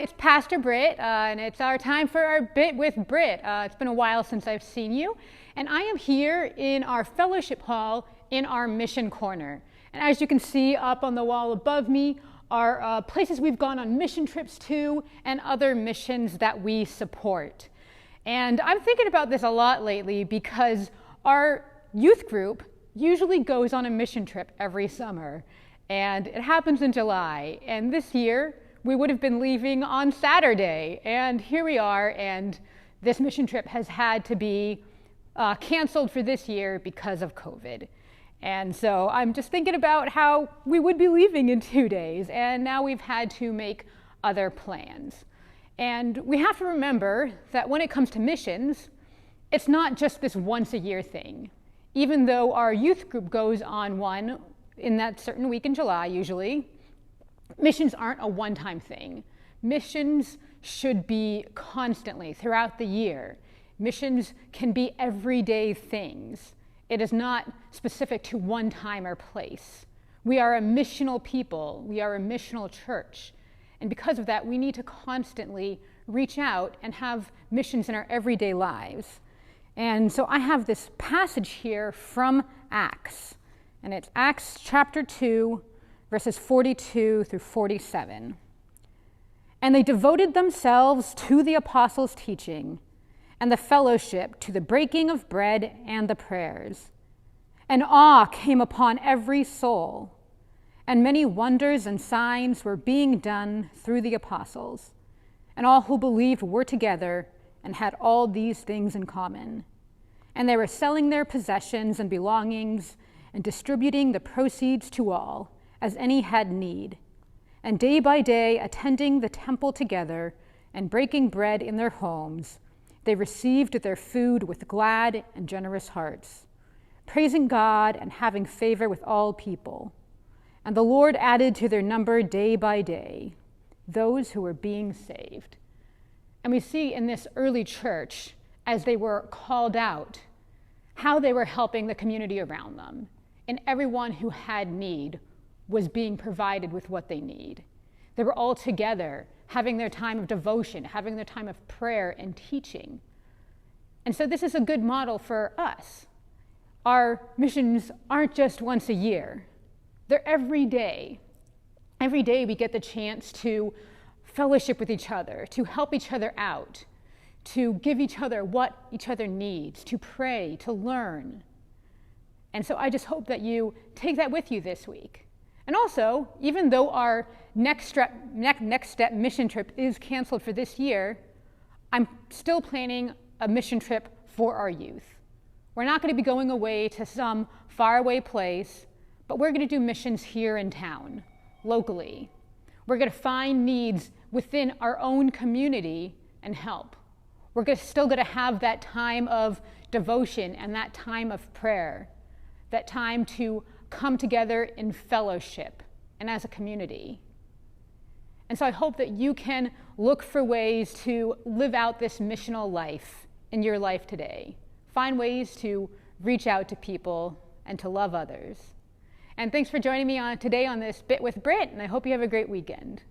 it's Pastor Britt, and it's our time for our Bit with Britt. It's been a while since I've seen you, and I am here in our fellowship hall in our mission corner. And as you can see up on the wall above me are places we've gone on mission trips to and other missions that we support. And I'm thinking about this a lot lately because our youth group usually goes on a mission trip every summer, and it happens in July. And this year, we would have been leaving on Saturday, and here we are, and this mission trip has had to be canceled for this year because of COVID. And so I'm just thinking about how we would be leaving in 2 days, and now we've had to make other plans. And we have to remember that when it comes to missions, it's not just this once a year thing. Even though our youth group goes on one in that certain week in July usually, missions aren't a one-time thing. Missions should be constantly throughout the year. Missions can be everyday things. It is not specific to one time or place. We are a missional people. We are a missional church. And because of that, we need to constantly reach out and have missions in our everyday lives. And so I have this passage here from Acts, and it's Acts chapter 2, verses 42 through 47. And they devoted themselves to the apostles' teaching and the fellowship, to the breaking of bread and the prayers. And awe came upon every soul, and many wonders and signs were being done through the apostles. And all who believed were together and had all these things in common. And they were selling their possessions and belongings and distributing the proceeds to all, as any had need, and day by day attending the temple together and breaking bread in their homes, they received their food with glad and generous hearts, praising God and having favor with all people. And the Lord added to their number day by day those who were being saved. And we see in this early church, as they were called out, how they were helping the community around them, and everyone who had need was being provided with what they need. They were all together, having their time of devotion, having their time of prayer and teaching. And so this is a good model for us. Our missions aren't just once a year. They're every day. Every day we get the chance to fellowship with each other, to help each other out, to give each other what each other needs, to pray, to learn. And so I just hope that you take that with you this week. And also, even though our next step mission trip is canceled for this year, I'm still planning a mission trip for our youth. We're not going to be going away to some faraway place, but we're going to do missions here in town, locally. We're going to find needs within our own community and help. We're still going to have that time of devotion and that time of prayer, that time to come together in fellowship and as a community. And so I hope that you can look for ways to live out this missional life in your life today. Find ways to reach out to people and to love others. And thanks for joining me today on this Bit with Britt, and I hope you have a great weekend.